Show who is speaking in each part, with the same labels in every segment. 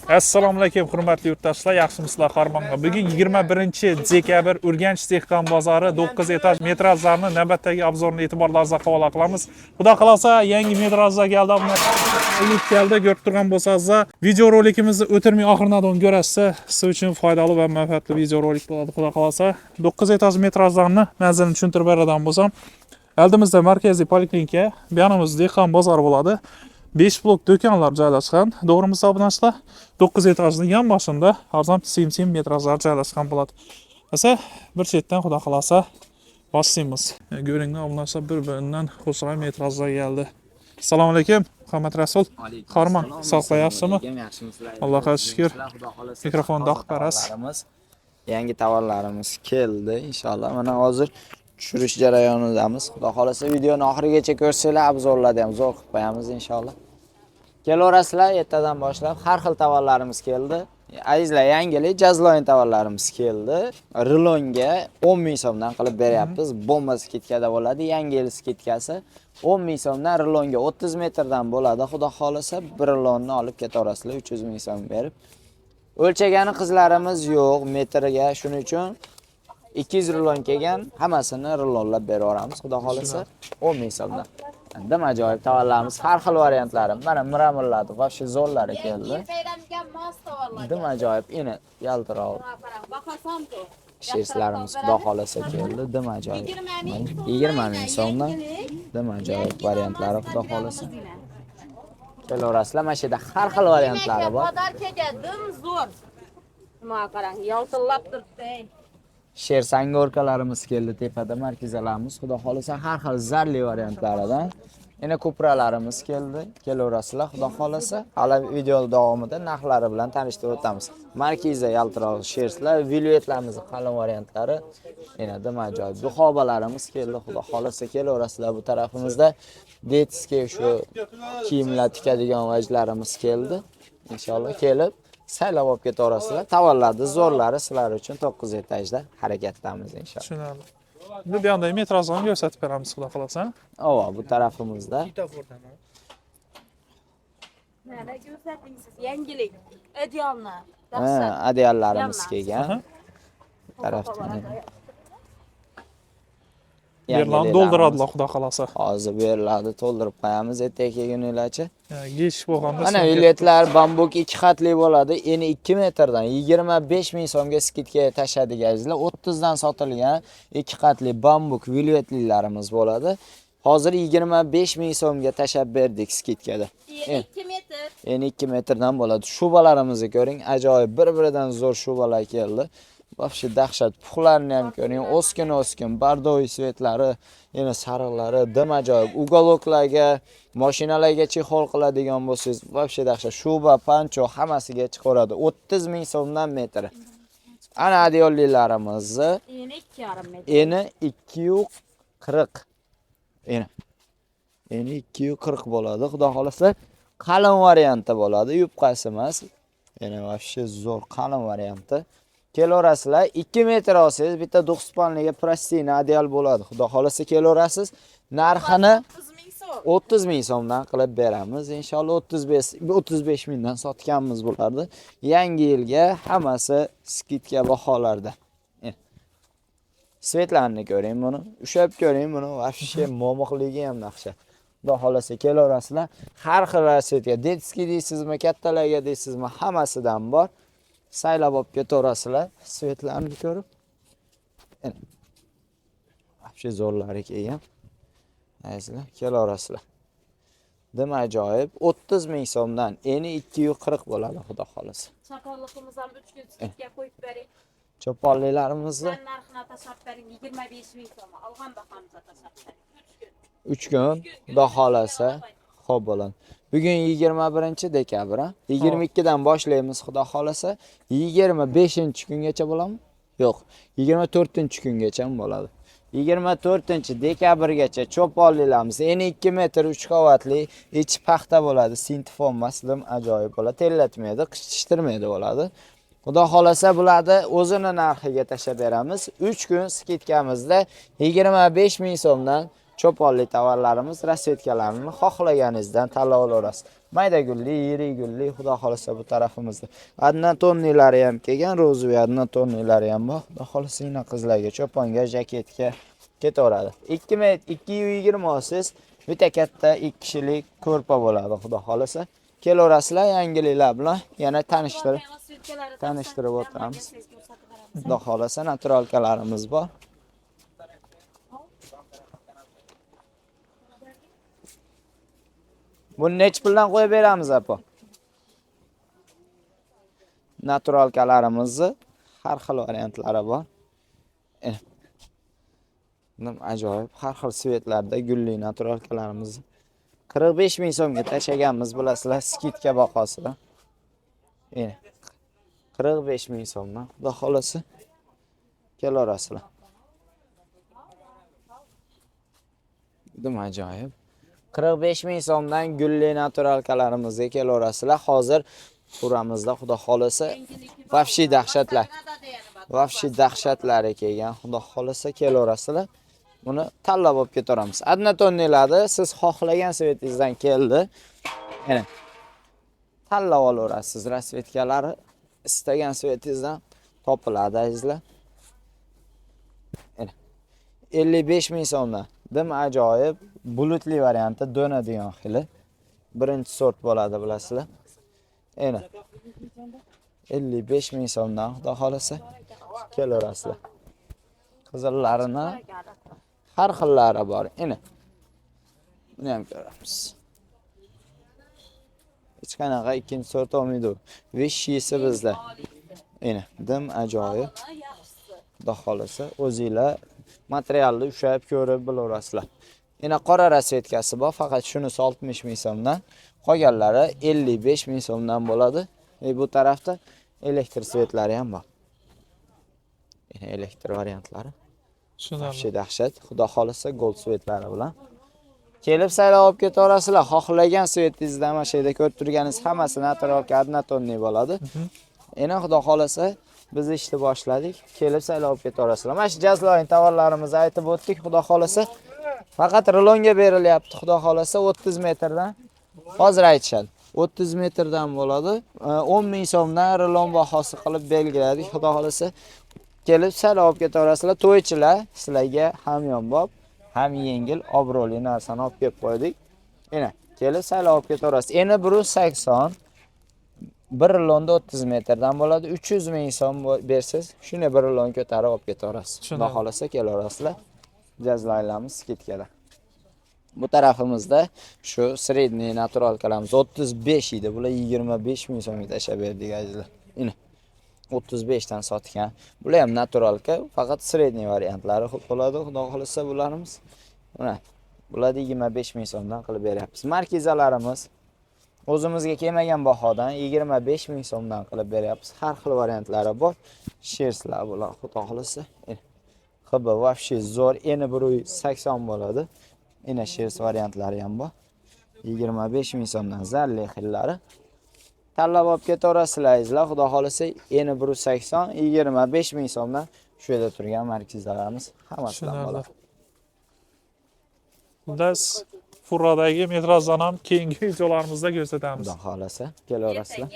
Speaker 1: Assalomu alaykum hurmatli yurtdoshlar, yaxshimisizlar qarmoqqa. Bugun 21-dekabr Urganch dehqon bozori 9 etaj metrajlarni navbatdagi obzorni e'tiborlaringizga havola qilamiz. Xudo xolasa yangi metrajlar keldi, ilk keldi, ko'rib turgan bo'lsangiz, videorolikimizni o'tirmay oxiridan ko'rasiz. Siz uchun foydali va manfaatli videorolik bo'ladi. Xudo xolasa 9 etaj metrajlarni manzilini tushuntirib beradigan bo'lsam, oldimizda markaziy poliklinika, bu yonimizda dehqon bozori bo'ladi. 5 blok do'konlar joylashgan. To'g'rimi hisoblanishlar 9 etajning yon boshida arzon sim metrajlar joylashgan bo'ladi. Esa bir chetdan xudo xolasa boshlaymiz. Ko'ringlar, obunachilar bir-biridan qo'shilgan metrajlar keldi. Assalomu alaykum, Muhammad Rasul. Qarmon, sog'layapsizmi? Allohga shukr. Mikrofonni doqib berasiz.
Speaker 2: Yangi tovarlarimiz keldi inshaalloh. Mana hozir tushirish jarayonidamiz. Xudo xolasa videoni oxirigacha ko'rsanglar, obzorlarni ham zo'r qilib qo'yamiz inshaalloh. Kelaverasizlar, ertadan boshlab har xil tovarlarimiz keldi. Azizlar, yangilik jazloin tovarlarimiz keldi. Rilonga 10 ming so'mdan qilib beryapmiz. Bomba skitkada bo'ladi. Yangi yil skitkasi 10 ming so'mdan rilonga 30 metrdan bo'ladi. Xudo xolasa bir rilonni olib ketaverasizlar 300 ming so'm berib. O'lchagani qizlarimiz yo'q metrga, shuning uchun 200 rilon kelgan, hammasini rilonlab beraveramiz. Xudo xolasa 10 ming so'mdan. Dim ajoyib tovarlarimiz, har xil variantlari. Mana miramirlarni vobshe zo'rlari keldi. Dim ajoyib, ini yaltiroq. Sherslarimiz xudo xolasa keldi. Dim ajoyib. 20 ming so'mdan dim ajoyib variantlari xudo xolasa. Kelaverasizlar, mana shu yerda har xil variantlari bor.
Speaker 3: Dim zo'r. Nima qarang, yaltillab turibdi.
Speaker 2: Sher sangorkalarimiz keldi, tepada markazalarimiz, xudo xolasa har xil zarli variantlaridan. Yana ko'pralarimiz keldi. Kelaverasizlar, xudo xolasa. Hali video davomida narxlari bilan tanishtirib o'tamiz. Markiza yaltiroq sherslar, vilyetlarimiz qalin variantlari. Yana dim ajoyib duxobalarimiz keldi. Xudo xolasa kelaverasizlar, bu tarafimizda detskiy shu kiyimlar tikadigan vajlarimiz keldi. Inshaalloh kelib saylab olib ketaverasizlar. Tovarlarni zo'rlari sizlar uchun 9 etajda harakatdamiz inshaalloh.
Speaker 1: Tushunarli. Bu yoqda metrajlarni ko'rsatib beramiz, xudo xolasa.
Speaker 2: Ova, bu tarafimizda.
Speaker 3: Mana ko'rsating siz, yangilik. Idealni.
Speaker 2: Adyallarimiz kelgan. Tarafdan.
Speaker 1: Yerlarni to'ldiradilar, xudo xolasa.
Speaker 2: Hozir bu yerlarni to'ldirib qo'yamiz ertaga kelguninglarcha.
Speaker 1: Gechish bo'lganda
Speaker 2: Mana vilyetlar bambuk 2 xatli bo'ladi. Eni 2 metrdan 25 ming so'mga skidga tashladik azizlar. 30 dan sotilgan 2 xatli bambuk vilyetlilarimiz bo'ladi. Hozir 25 ming so'mga tashab berdik skidkada.
Speaker 3: Eni 2 metr.
Speaker 2: Eni 2 metrdan bo'ladi. Shubalarimizni ko'ring, ajoyib bir-biridan zo'r shubalar keldi. Vobshe dahshat, puxlarni ham ko'ring, o'skin, bardoy svetlari, yana sariqlari, dim ajoyib. Ugoloklarga, mashinalarga chexol qiladigan bo'lsangiz, vobshe dahshat, shuba, pancho hammasiga chiqaradi. 30 ming so'mdan metr. Ana adyollilarimiz.
Speaker 3: Eni 2,5 metr.
Speaker 2: Eni 240. Eni 240 bo'ladi. Xudo xolasa qalin varianti bo'ladi, yupqasi emas. Yana vobshe zo'r qalin varianti. Kelaverasizlar, 2 metr olsangiz bitta 9 palniga prostina adyal bo'ladi. Xudo xolasa kelaverasiz. Narxini 30 ming so'mdan qilib beramiz. Inshaalloh 35 mingdan sotganmiz bo'lardi. Yangi yilga hammasi skidga baholarda. Svetlarni ko'ring buni. Ushab ko'ring buni. Vobshe momoqligi ham naqsha. Xudo xolasa kelaverasizlar. Har xil svetga detskiy deysizmi, kattalarga deysizmi, hammasidan bor. Saylab olib ketaverasizlar, svetlarni ko'rib. Vobshe zo'rlari kelgan. Azizlar, kelaverasizlar. Dim ajoyib 30 ming so'mdan eni 240 bo'ladi, xudo xolasa.
Speaker 3: Choponligimiz ham 3 kun skidga qo'yib bering.
Speaker 2: Choponlilarimizni
Speaker 3: Narxini tashab bering, 25 ming so'm. Olgan bahomda tashab bering.
Speaker 2: 3 kun, xudo xolasa, xo'p bo'ladi. Bugun 21-dekabr, 22 dan boshlaymiz, xudo xolasa. 25-kungacha bo'ladimi? Yo'q, 24-kungacha bo'ladi. 24-dekabrgacha cho'ponlilarimiz eni 2 metr 3 qavatli, ichi paxta bo'ladi, sintifon maslim ajoyib bo'ladi, tellatmaydi, qishtirmaydi bo'ladi. Xudo xolasa bularni o'zini narxiga tashab beramiz. 3 kun skidkamizda 25 ming so'mdan cho'ponli tovarlarimiz, rasvetkalarni xohlaganingizdan tanlab olasiz. Mayda gulli, yirik gulli, xudo xolasa bu tarafimizda. Adnatonnilari ham kelgan, ro'ziy adnatonnilari ham bor. Xudo xolasa yana qizlarga, cho'ponga, jaketga ketaveradi. 2 metr 220 olsangiz, bitta katta 2 kishilik ko'rpa bo'ladi, xudo xolasa. Kelaverasizlar, yangiliklar bilan yana tanishtirib o'tiramiz. Xudo xolasa naturalkalarimiz bor. Buni necha puldan qo'yib beramiz, apa? Naturalkalarimizni har xil variantlari bor. Ajoyib, har xil svetlarda gulli naturalkalarimiz 45 ming so'mga tashaganmiz, bilasizlar, skidka bahosida. 45 ming so'mdan, xudo xolasa kelaverasizlar. Ajoyib. 45 ming so'mdan gulli naturalkalarimizga kelaverasizlar. Hozir turamizda, xudo xolasa, vafshi dahshatlar. Vafshi dahshatlari kelgan, xudo xolasa kelaverasizlar. Buni tanlab olib ketaveramiz. Adnatonniladi, siz xohlagan svetingizdan keldi. Mana tanlab olaverasiz. Rasvetkalari istagan svetingizdan topiladi, azizlar. 55 ming so'mdan. Dim ajoyib, bulutli varianti, do'nadigan xili. Birinchi sort bo'ladi, bilasizlar. 55 ming so'mdan, xudo xolasa kelaverasizlar. Qizillarini har xillari bor. Buni ham ko'ramiz. Hech qanaqa ikkinchi sort olmaydi. Vishisi bizda. Dim ajoyib. Xudo xolasa o'zingizlar materialni ushab ko'rib bilaverasizlar. Qora rasvetkasi bor, faqat shunisi 60 ming so'mdan, qolganlari 55 ming so'mdan bo'ladi. Bu tarafda elektr svetlari ham bor. Elektr variantlari. Shunday dahshat, xudo xolasa gold svetlari bilan kelib saylab olib ketaverasizlar. Xohlagan svetingizdan mana shu yerda ko'rib turganingiz hammasi naturalka adnatonni bo'ladi. Xudo xolasa biz ishni boshladik. Kelib saylab olib ketaverasizlar. Mana shu jazloyin tovarlarimizni aytib o'tdik. Xudo xolasa faqat rulonga berilyapti. Xudo xolasa 30 metrdan. Hozir aytishadi. 30 metrdan bo'ladi. 10 ming so'mdan rulon bahosi qilib belgiladik. Xudo xolasa kelib saylab olib ketaverasizlar. To'ychilar, sizlarga ham yonbob, ham yengil, obro'li narsani olib kelib qo'ydik. Kelib saylab olib ketaverasiz. 180 bir rulonda 30 metrdan bo'ladi. 300 ming so'm bersiz, shuni bir rulon ko'tarib olib ketaverasiz. Xudo xolasa kelaverasizlar. Jazloylarimiz skidkalar. Bu tarafimizda shu sredniy naturalkalarimiz 35 edi. Bular 25 ming so'mga tashab berdik, azizlar. 35 dan sotgan. Bular ham naturalka, faqat sredniy variantlari bo'ladi. Xudo xolasa bularimiz. Bular 25 ming so'mdan qilib beryapmiz. Markizalarimiz o'zimizga kelmagan bahodan 25 ming so'mdan qilib beryapmiz. Har xil variantlari bor. Sherslar bular, xudo xolasa. Hibba vafshi zo'r, 180 bo'ladi. Shers variantlari ham bor. 25 ming so'mdan zalli xillari. Tanlab olib ketaverasizlar, azizlar. Xudo xolasa 180, 25 ming so'mdan shu yerda turgan markizlarimiz hammasidan bo'ladi.
Speaker 1: Biz Furrodagi metrozdan ham keyingi videolarimizda ko'rsatamiz.
Speaker 2: Xudo xolasa kelaverasizlar.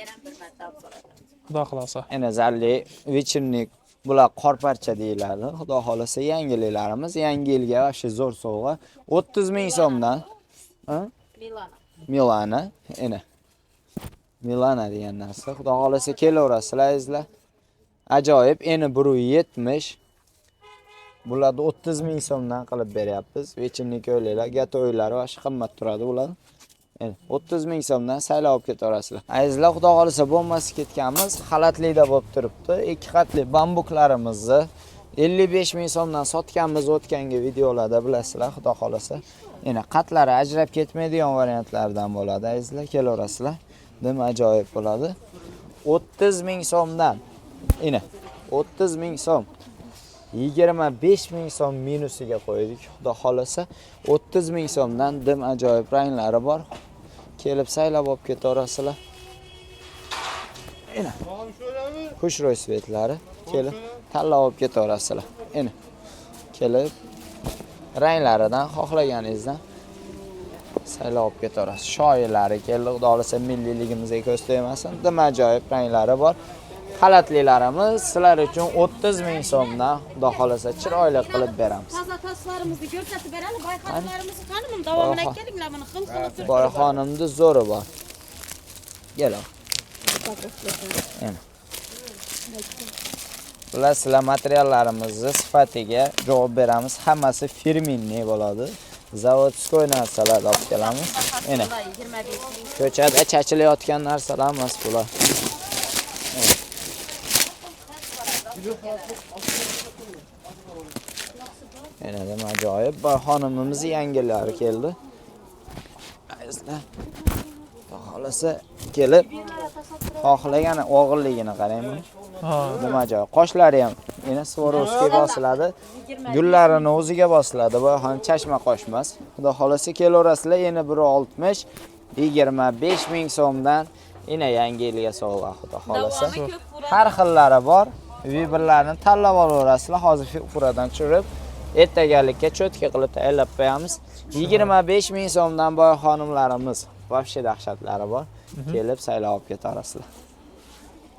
Speaker 1: Xudo xolasa.
Speaker 2: Zalli вечерник, bular qor parcha deyiladi. Xudo xolasa yangiliklarimiz, yangi yilga vaqti zo'r sovg'a 30 ming so'mdan. Milana. Milana degan narsa. Xudo xolasa kelaverasizlar, azizlar. Ajoyib, 170. Bularni 30 ming so'mdan qilib beryapmiz. Вечерник o'ylaylar, gato'ylari va qimmat turadi bular. 30 ming so'mdan saylab olib ketaverasizlar. Azizlar, xudo xolasa bo'lmasi ketganmiz. Xalatlikda bo'lib turibdi. 2 qatli bambuklarimizni 55 ming so'mdan sotganmiz o'tgangi videolarda, bilasizlar, xudo xolasa. Qatlari ajrab ketmaydigan variantlardan bo'ladi, azizlar, kelaverasizlar. Dim ajoyib bo'ladi. 30 ming so'mdan. 30 ming so'm. 25 ming so'm minusiga qo'ydik. Xudo xolasa 30 ming so'mdan dim ajoyib ranglari bor. Kelib saylab olib ketaverasizlar. Xushro'y svetlari. Kelib tanlab olib ketaverasizlar. Kelib ranglaridan xohlaganingizdan saylab olib ketaverasiz. Shoirlari keldi, xudo xolasa milliyligimizga ko'z tegmasin. Dim ajoyib ranglari bor. Xalatlilarimiz sizlar uchun 30 ming so'mdan, xudo xolasa chiroyli qilib beramiz.
Speaker 3: Toza taslarimizni ko'rsatib beradi. Boyxonlarimizni qani buni davomini aytganinglar buni xil-xil
Speaker 2: Boyxonimda zo'ri bor. Kel. Ana. Bular sizlar materiallarimizni sifatiga javob beramiz. Hammasi firminniy bo'ladi. Zavodskoy narsalarni olib kelamiz. Mana
Speaker 3: 25 ming.
Speaker 2: ko'chada chachilayotgan narsalar emas bular. Yana ham ajoyib boyxonimizning yangilari keldi. Sizlar xohlasa kelib xohlagan og'irligini qarang buni. Nima ajoyib. Qoshlari ham yana Swarovski bosiladi. Gullarini o'ziga bosiladi. Bu ham chashma qosh emas. Xudo xolasa kelaverasizlar, yana 160 25 ming so'mdan yana yangi yilga sovg'a, xudo xolasa. Har xillari bor. Vibrlarni tanlab olaverasizlar. Hozir furadan tushirib, ertagalikka cho'tka qilib tayyorlab qo'yamiz. 25 ming so'mdan boy xonimlarimiz, vobshe dahshatlari bor. Kelib saylab olib ketarasizlar.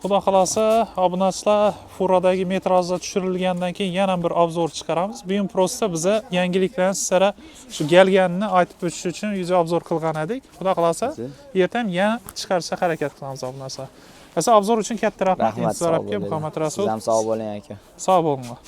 Speaker 1: Xudo xolasa, obunachilar, furadagi metrajda tushirilgandan keyin yana bir obzor chiqaramiz. Bu ham prosta biza yangiliklarni sizlarga shu kelganini aytib o'tish uchun video obzor qilgan edik. Xudo xolasa, erta ham yana chiqarishga harakat qilamiz obunachilar. Asa obzor uchun katta rahmat.
Speaker 2: Rahmat,
Speaker 1: Intizor aka, Muhammad Rasul.
Speaker 2: Siz ham sog' bo'ling aka.
Speaker 1: Sog' bo'linglar.